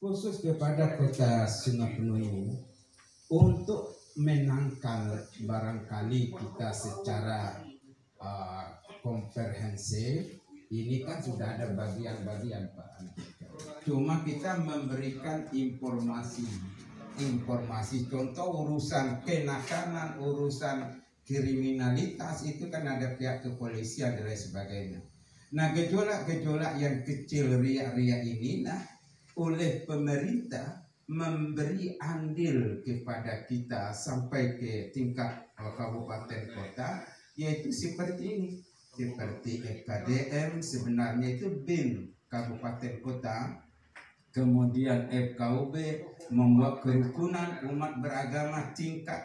khusus kepada kota Sungai ini untuk menangkal barangkali kita secara komprehensif. Ini kan sudah ada bagian-bagian Pak. Cuma kita memberikan informasi contoh urusan kenakalan, urusan kriminalitas itu kan ada pihak kepolisian dan lain sebagainya. Nah, gejolak-gejolak yang kecil riak-riak ini oleh pemerintah memberi andil kepada kita sampai ke tingkat kabupaten kota, yaitu seperti ini, seperti FKDM sebenarnya itu BIM kabupaten kota, kemudian FKUB membuat kerukunan umat beragama tingkat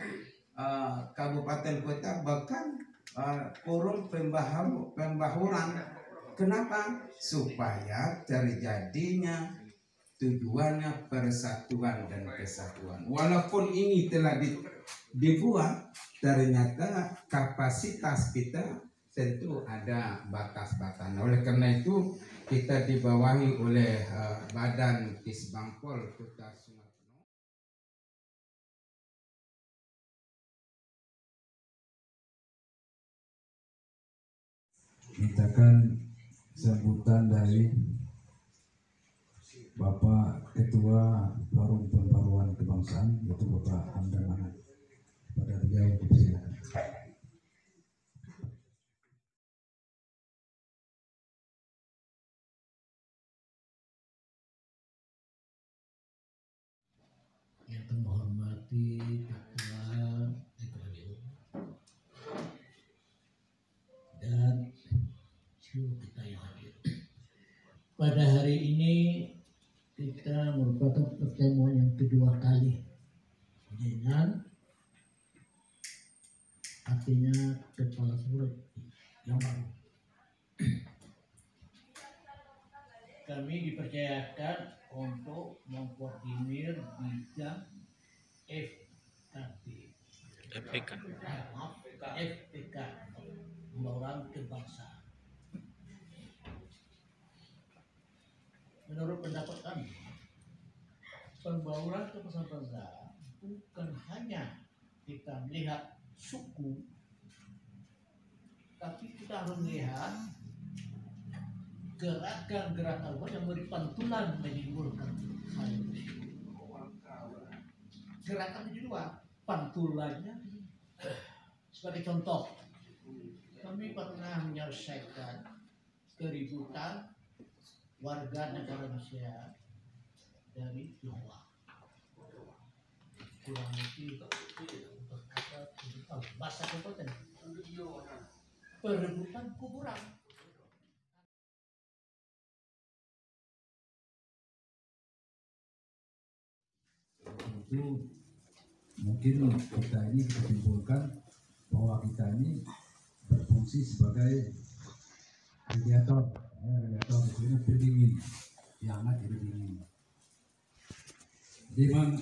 kabupaten kota, bahkan forum pembahuran. Kenapa? Supaya terjadinya tujuannya persatuan dan kesatuan. Walaupun ini telah dibuat, ternyata kapasitas kita tentu ada batas-batas. Oleh karena itu kita dibawahi oleh Badan Kisbangpol Kota Sungai. Mintakan sambutan dari Bapak Ketua Forum Pembaruan Kebangsaan, yaitu Bapak Hamdan Manan. Pada beliau dipersilakan. Yang terhormati Ketua FKDU dan seluruh kita yang hadir. Pada hari ini kita merupakan pertemuan yang kedua kali dengan artinya kepala surat yang baru. Kami dipercayakan untuk mengkoordinir bidang FPK, pembaruan kebangsaan. Menurut pendapat kami, pembaruan kebangsaan bukan hanya kita melihat suku, tapi kita harus melihat gerakan-gerakan yang beri pantulan menimbulkan gerakan di luar, pantulannya. Sebagai contoh, kami pernah menyelesaikan keributan warga negara Indonesia dari Tionghoa. Kurang lebih berkata bahasa kabupaten perebutan kuburan. Itu mungkin kita ini simpulkan bahwa kita ini berfungsi sebagai radiator itu pendingin, yang hangat jadi dingin. Jadi memang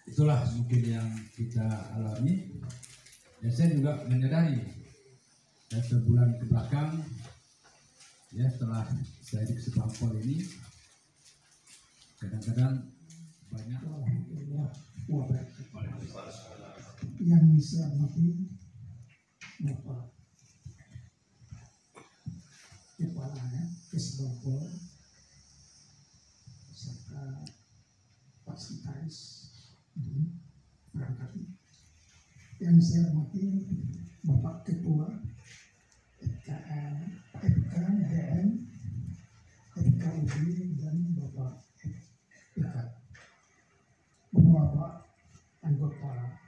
itulah mungkin yang kita alami. Dan saya juga menyadari sebulan ke belakang, ya setelah saya di Kisbangpol ini, kadang-kadang banyak yang saya hormati Bapak Kepala Kisbangpol serta Pak Sekretaris perangkat. Yang saya hormati Bapak Ketua FKDM, FKUB dan Bapak FPK, beberapa anggota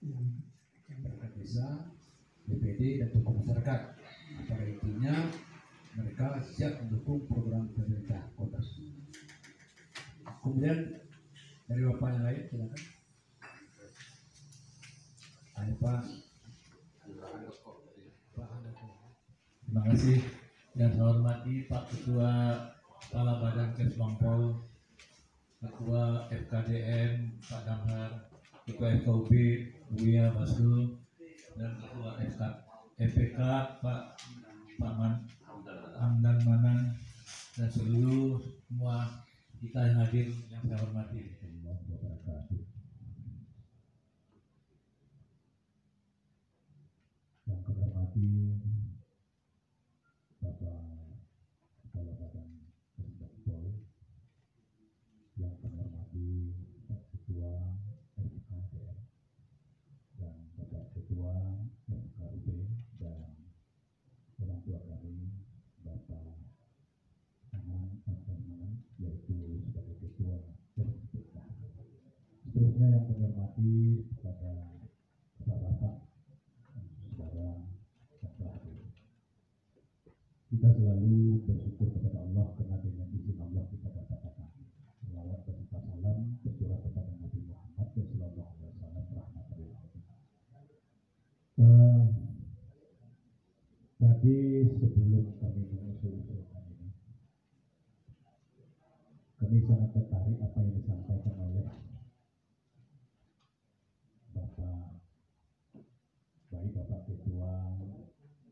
yang perangkat desa, DPD dan tokoh masyarakat. Pada intinya mereka siap mendukung program pemerintah kota. Kemudian dari Bapak yang lain silakan. Ayo Pak. Terima kasih dan saya hormati Pak Ketua Kepala Badan Kisbangpol, Ketua FKDM Pak Damhar, Ketua FKUB Buya Basul, dan Ketua FPK Pak Hamdan Manan, dan seluruh semua Kita yang hadir yang saya hormati, Allah wabarakatuh. Yang kami hormati Bapak Kepala Badan Kesbangpol, yang kami hormati Pak Ketua FKDR dan Bapak Ketua FKUB dan orang tua kami Bapak Aman Abdurrahman, yaitu sebagai Ketua FPK. Seterusnya yang kami hormati kepada Bapak-Bapak, saudara yang terakhir. Kita selalu bersyukur kepada Allah karena dengan izin Allah kita dapat datang. Selawat dan salam tercurah kepada Nabi Muhammad sallallahu alaihi wasallam, rahmatan lil alamin. Tadi sebelum kami mengusul-usulkan ini, kami sangat tertarik apa yang disampaikan oleh Bapak Ketua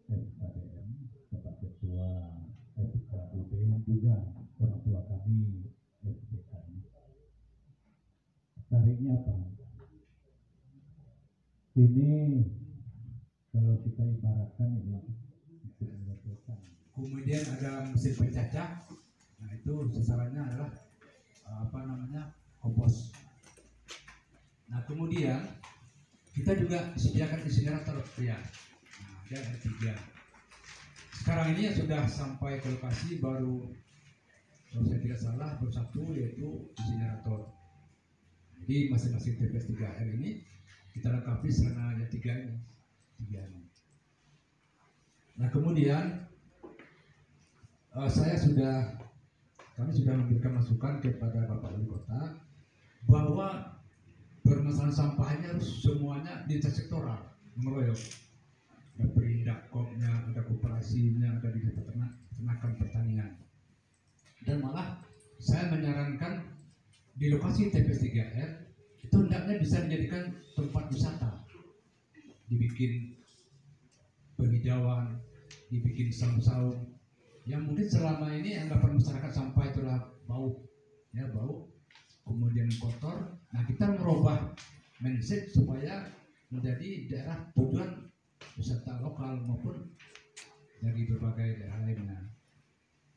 FKDM, Bapak Ketua FKUB, juga orang tua kami FPK. Tariknya apa? Ini kalau kita ibaratkan ini kemudian ada mesin pencacah, nah itu sasarannya adalah kompos. Nah kemudian kita juga sediakan insinerator ya. Nah, dia ada 3. Sekarang ini yang sudah sampai ke lokasi baru, kalau saya tidak salah, baru 1, yaitu insinerator. Jadi masing-masing TPS 3R ini kita lengkapi sarana yang 3 ini. Nah kemudian kami sudah memberikan masukan kepada Bapak Wali Kota bahwa permasalahan sampahnya harus semuanya lintas sektoral, mengeroyok. Ada perindakopnya, ada kooperasinya, ada di peternakan pertanian. Dan malah saya menyarankan di lokasi TPS 3R itu hendaknya bisa dijadikan tempat wisata, dibikin penghijauan, dibikin saung-saung yang mungkin selama ini anggapan masyarakat sampah itulah bau, kemudian kotor. Nah kita merubah mindset supaya menjadi daerah tujuan wisata lokal maupun dari berbagai daerah lainnya.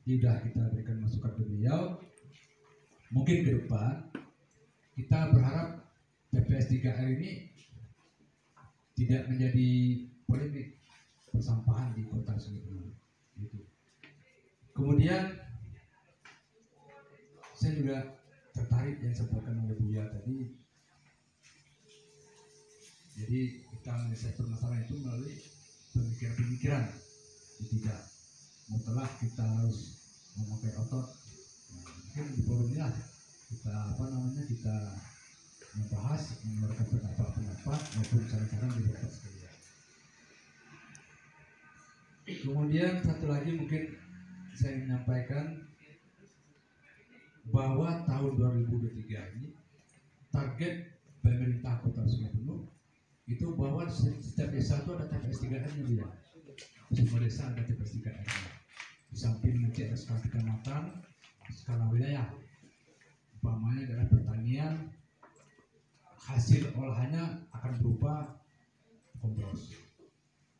Sudah kita berikan masukan ke beliau. Mungkin ke depan kita berharap TPS 3R ini tidak menjadi polemik persampahan di kota Sungai Penuh. Gitu. Kemudian saya juga tertarik yang disampaikan oleh Buya tadi. Jadi kita menyelesaikan permasalahan itu melalui pemikiran-pemikiran, tidak mutlak kita harus memakai otot. Nah, mungkin di forum ini lah kita membahas, mengeluarkan pendapat maupun saran-saran di Bapak sekalian. Kemudian satu lagi mungkin saya menyampaikan bahwa tahun 2023 ini target pemerintah Kota Sungai Penuh itu bahwa setiap desa itu ada TPS 3R-nya dia. Semua desa ada TPS 3R-nya. Di samping nanti ada skala kecamatan, skala wilayah. Umpamanya adalah pertanian, hasil olahannya akan berupa kompos.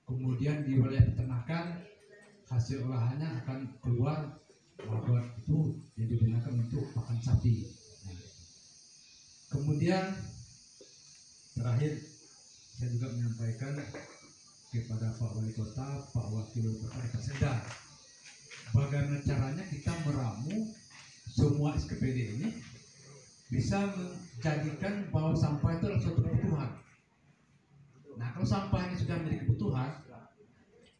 Kemudian di wilayah peternakan, hasil olahannya akan keluar maggot itu yang digunakan untuk pakan sapi. Nah, kemudian terakhir saya juga menyampaikan kepada Pak Wali Kota, Pak Wakil Wali Kota Pak Sedang, bagaimana caranya kita meramu semua SKPD ini bisa menjadikan bahwa sampah itu adalah suatu kebutuhan. Nah kalau sampah ini sudah menjadi kebutuhan,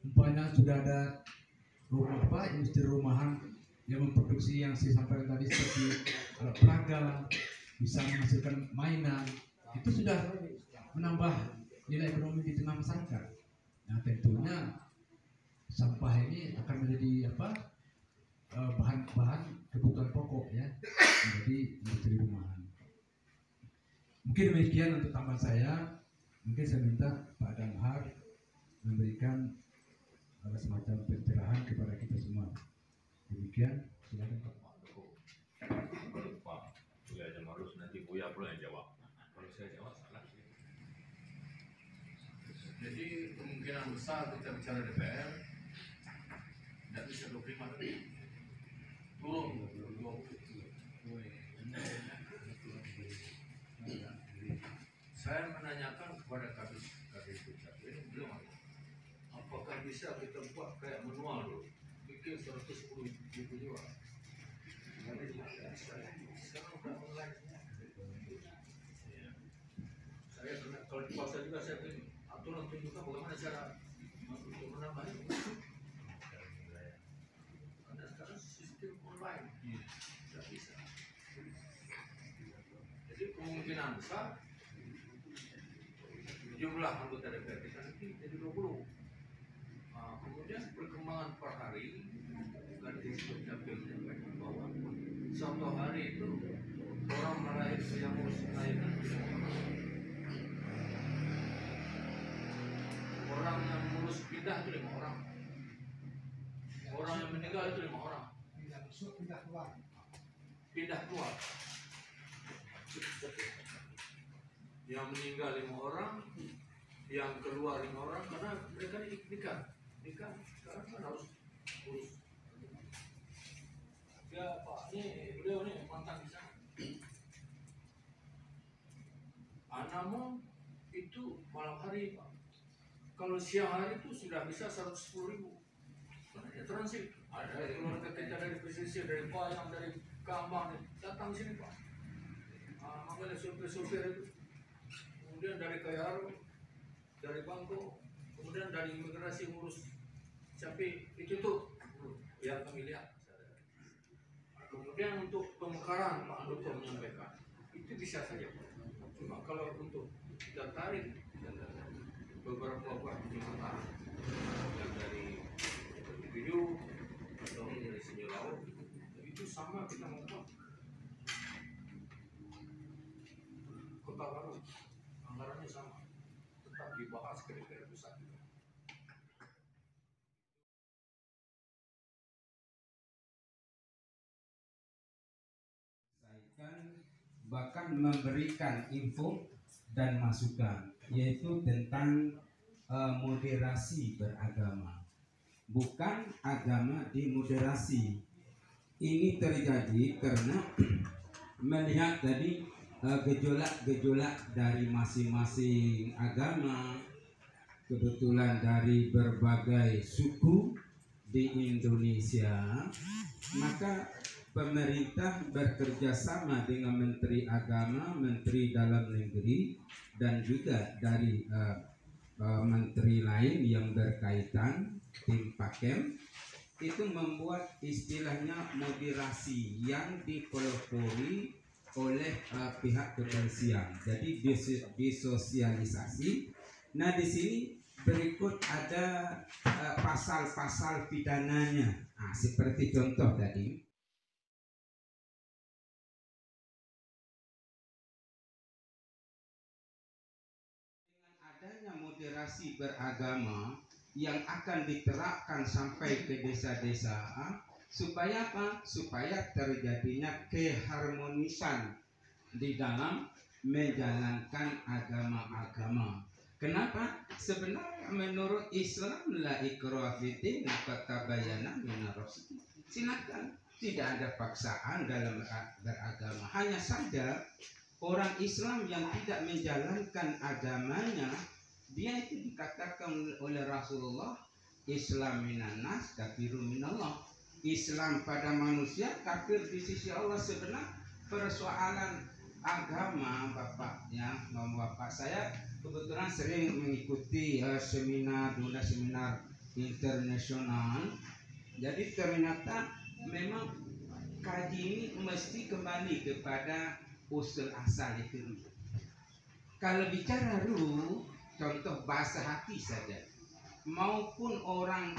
umpamanya sudah ada industri rumahan yang memproduksi yang saya sampaikan tadi seperti alat peraga, bisa menghasilkan mainan, itu sudah menambah nilai ekonomi di tengah masyarakat. Nah tentunya sampah ini akan menjadi bahan kebutuhan pokok ya, menjadi industri rumahan. Mungkin demikian untuk tambahan saya. Mungkin saya minta Pak Damhar memberikan semacam pencerahan kepada kita semua. Demikian, silakan Pak. Buya pula yang jawab. Kalau saya jawab salah. Jadi kemungkinan besar kita bicara DPR tidak bisa 25 lagi. Turun 20. Saya menanyakan kepada Kadis Dukcapil, beliau apakah bisa kita buat kayak manual dulu, bikin 110 ribu jiwa. Sekarang udah online. Saya pernah kalau di pasar juga saya pilih aturan tunjukkan bagaimana cara untuk menambah itu. Karena sekarang sistem online tidak bisa. Jadi kemungkinan besar jumlah anggota DPR kita nanti jadi 20. Kemudian perkembangan per hari ganti Dukcapil menyampaikan bahwa suatu hari itu orang melahirkan yang harus melahirkan orang yang ngurus pindah itu 5 orang, orang yang meninggal itu 5 orang, pindah keluar, yang meninggal 5 orang, yang keluar 5 orang karena mereka nikah sekarang kan harus urus. Ya Pak, ini beliau nih mantan di sana. Anamo itu malam hari Pak. Kalau siang hari itu sudah bisa 110 ribu. Karena transit. Ada keluarga kita dari pesisir, dari Payang, dari Kambang, datang sini Pak. Makanya supir-supir itu. Kemudian dari Kayaro, dari Bangko, kemudian dari imigrasi ngurus. Tapi itu tuh yang kami lihat. Kemudian untuk pemekaran Pak Andoko menyampaikan itu bisa saja. Cuma kalau untuk kita tarik beberapa buah jembatan yang dari video atau dari sini laut itu sama kita membuat kota baru anggarannya sama tetap dibahas ke DPR pusat juga. Bahkan memberikan info dan masukan yaitu tentang moderasi beragama, bukan agama dimoderasi. Ini terjadi karena melihat tadi gejolak-gejolak dari masing-masing agama, kebetulan dari berbagai suku di Indonesia, maka pemerintah bekerja sama dengan Menteri Agama, Menteri Dalam Negeri, dan juga dari menteri lain yang berkaitan, tim Pakem, itu membuat istilahnya moderasi yang dipelopori oleh pihak kepolisian. Jadi disosialisasi. Nah di sini berikut ada pasal-pasal pidananya. Nah, seperti contoh tadi. Adanya moderasi beragama yang akan diterapkan sampai ke desa-desa, supaya apa? Supaya terjadinya keharmonisan di dalam menjalankan agama-agama. Kenapa? Sebenarnya menurut Islam la ikraha fiddin qad tabayyana minar rusyd. Silakan, tidak ada paksaan dalam beragama. Hanya saja orang Islam yang tidak menjalankan agamanya, dia itu dikatakan oleh Rasulullah, Islam minan nas, kafirun minallah. Islam pada manusia, kafir di sisi Allah. Sebenarnya persoalan agama, Bapak ya, Bapak saya kebetulan sering mengikuti seminar internasional. Jadi ternyata memang kaji ini mesti kembali kepada usul asal itu. Kalau bicara ruh, contoh bahasa hati saja, maupun orang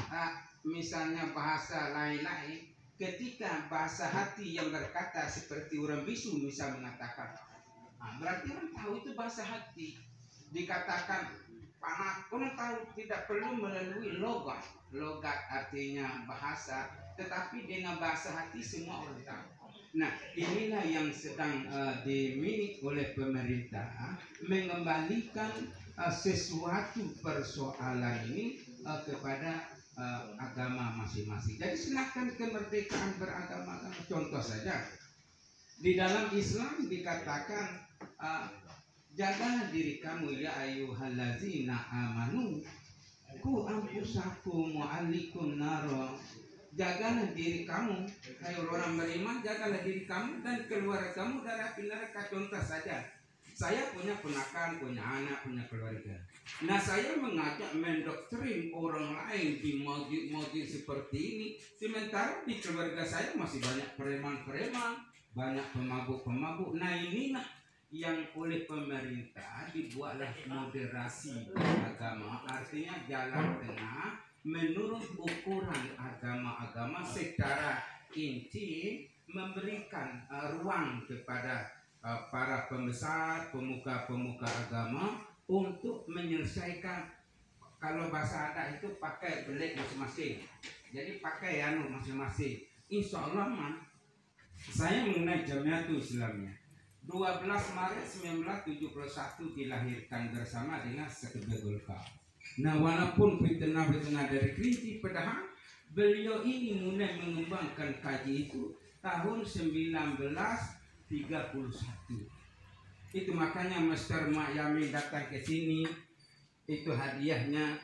misalnya bahasa lain-lain, ketika bahasa hati yang berkata seperti orang bisu misal mengatakan, berarti orang tahu itu bahasa hati. Dikatakan panas, orang tahu tidak perlu melalui logat artinya bahasa, tetapi dengan bahasa hati semua orang tahu. Nah, inilah yang sedang dimiliki oleh pemerintah, mengembalikan sesuatu persoalan ini kepada agama masing-masing. Jadi silakan kemerdekaan beragama. Contoh saja, di dalam Islam dikatakan jagalah diri kamu ya ayyuhallazina amanu ku anfusakum wa ahlikum naro. Jagalah diri kamu, hai orang beriman, jagalah diri kamu dan keluarga kamu dari api neraka. Contoh saja, saya punya ponakan, punya anak, punya keluarga. Nah, saya mengajak mendoktrin orang lain di masjid seperti ini, sementara di keluarga saya masih banyak preman-preman, banyak pemabuk-pemabuk. Nah, inilah yang oleh pemerintah dibuatlah moderasi agama, artinya jalan tengah menurut ukuran agama-agama secara inti, memberikan ruang kepada para pembesar, pemuka-pemuka agama untuk menyelesaikan. Kalau bahasa adat itu pakai belik masing-masing, jadi pakai masing-masing. Insya Allah saya mengenai Jamiatul Islamiyah 12 Maret 1971 dilahirkan bersama dengan Sekbegul Kaf. Nah, walaupun fitnah-fitnah dari Kerinci, padahal beliau ini mulai mengembangkan kaji itu tahun 1931. Itu makanya Master Mak Yamin datang ke sini, itu hadiahnya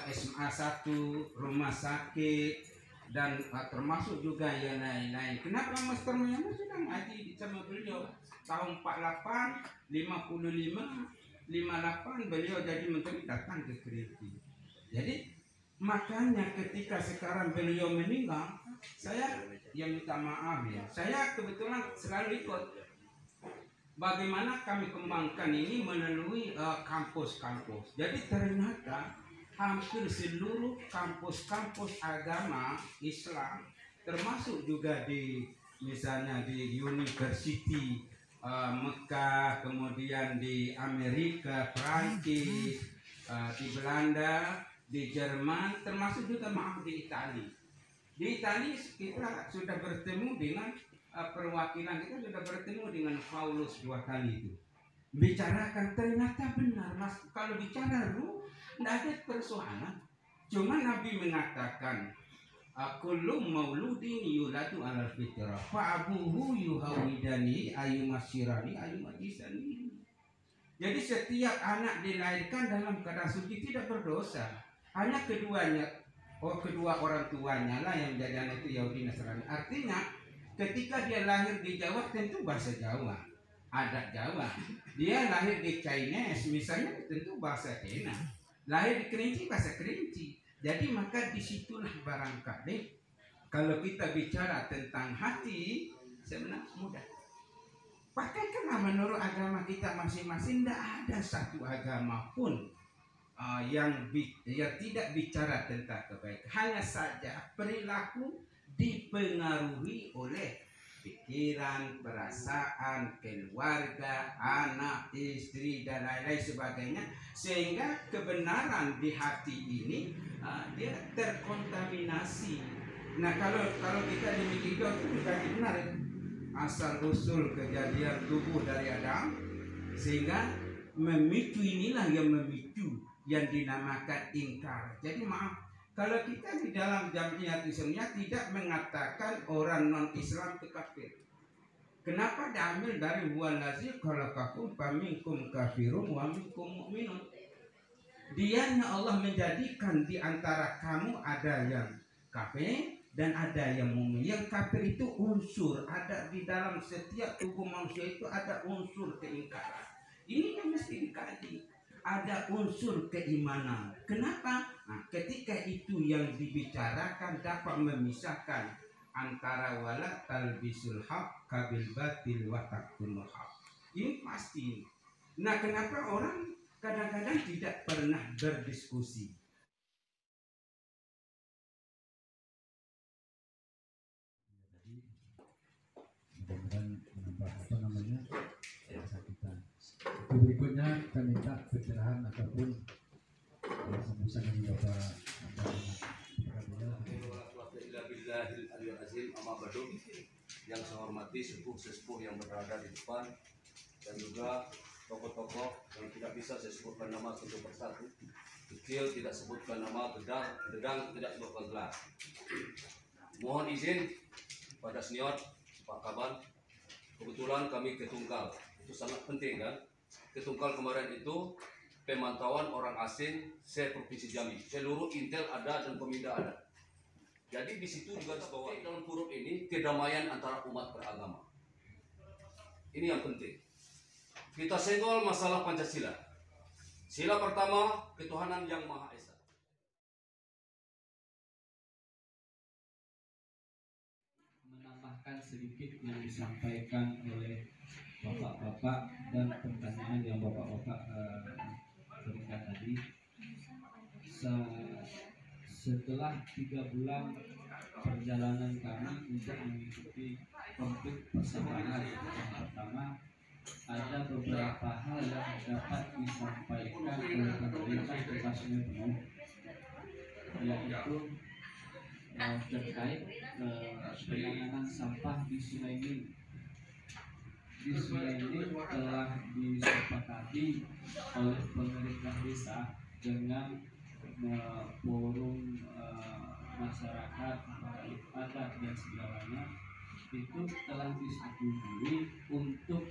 SMA 1, rumah sakit, dan termasuk juga yang lain-lain. Kenapa Master Mak Yamin sedang ngaji sama beliau? Tahun 48, 55, 58 beliau jadi menteri datang ke Kerinci. Jadi makanya ketika sekarang beliau meninggal, saya yang minta maaf ya. Saya kebetulan selalu ikut bagaimana kami kembangkan ini melalui kampus-kampus. Jadi ternyata hampir seluruh kampus-kampus agama Islam, termasuk juga di misalnya di University Mekah, kemudian di Amerika, Prancis, di Belanda, di Jerman, termasuk juga di Italia. Di Italia kita sudah bertemu dengan perwakilan, kita sudah bertemu dengan Paulus 2 kali itu. Bicarakan, ternyata benar Mas, kalau bicara tidak ada persoalan. Cuma Nabi mengatakan kullu mauludin yuladu alal fitrah fa abuhu yuhawidani ayu masyirani ayu majisani. Jadi setiap anak dilahirkan dalam keadaan suci tidak berdosa. Hanya kedua orang tuanya lah yang jadi anak itu Yahudi Nasrani. Artinya ketika dia lahir di Jawa tentu bahasa Jawa, adat Jawa. Dia lahir di Chinese misalnya tentu bahasa Cina. Lahir di Kerinci bahasa Kerinci. Jadi maka disitulah barangkali kalau kita bicara tentang hati sebenarnya mudah. Pakaikanlah menurut agama kita masing-masing. Tidak ada satu agama pun yang tidak bicara tentang kebaikan. Hanya saja perilaku dipengaruhi oleh pikiran, perasaan, keluarga, anak, istri, dan lain-lain sebagainya, sehingga kebenaran di hati ini dia terkontaminasi. Nah, kalau kita demikian itu bukan benar asal usul kejadian tubuh dari Adam, sehingga memicu inilah yang memicu yang dinamakan ingkar. Jadi maaf, kalau kita di dalam Jamiat Islamiyah tidak mengatakan orang non-Islam itu kafir. Kenapa diambil dari walazi khalaqakum faminkum kafirun wa minkum mu'minun? Dianya Allah menjadikan di antara kamu ada yang kafir dan ada yang mukmin. Yang kafir itu unsur, ada di dalam setiap tubuh manusia itu ada unsur keingkaran. Ini yang mesti dikaji. Ada unsur keimanan. Kenapa? Nah, ketika itu yang dibicarakan dapat memisahkan antara wala talbisul haq kabil batil wa taktumul haq. Ini pasti. Nah, kenapa orang kadang-kadang tidak pernah berdiskusi? Mudah-mudahan menambah bahasa kita. Berikutnya kita minta pencerahan ataupun sambutan dari Bapak Alhamdulillah, yang saya hormati sepuh-sepuh yang berada di depan, dan juga tokoh-tokoh yang tidak bisa saya sebutkan nama satu persatu. Kecil tidak sebutkan nama, gedang tidak sebutkan gelar. Mohon izin pada senior Pak Kaban, kebetulan kami ketunggal, itu sangat penting kan. Ketunggal kemarin itu pemantauan orang asing se-Provinsi Jambi, seluruh intel ada dan pemindah ada. Jadi di situ juga disebut dalam huruf ini kedamaian antara umat beragama. Ini yang penting. Kita senggol masalah Pancasila. Sila pertama, ketuhanan yang Maha Esa. Menambahkan sedikit yang disampaikan oleh bapak-bapak dan pertanyaan yang bapak-bapak berikan tadi. Setelah 3 bulan perjalanan kami untuk mengikuti konflik persamaan, yang pertama ada beberapa hal yang dapat disampaikan oleh pemerintah kepastian penuh, yaitu terkait penanganan sampah di Sungai Ning. Di Sungai Ning telah disepakati oleh pemerintah desa dengan forum masyarakat, adat dan segalanya, itu telah disetujui untuk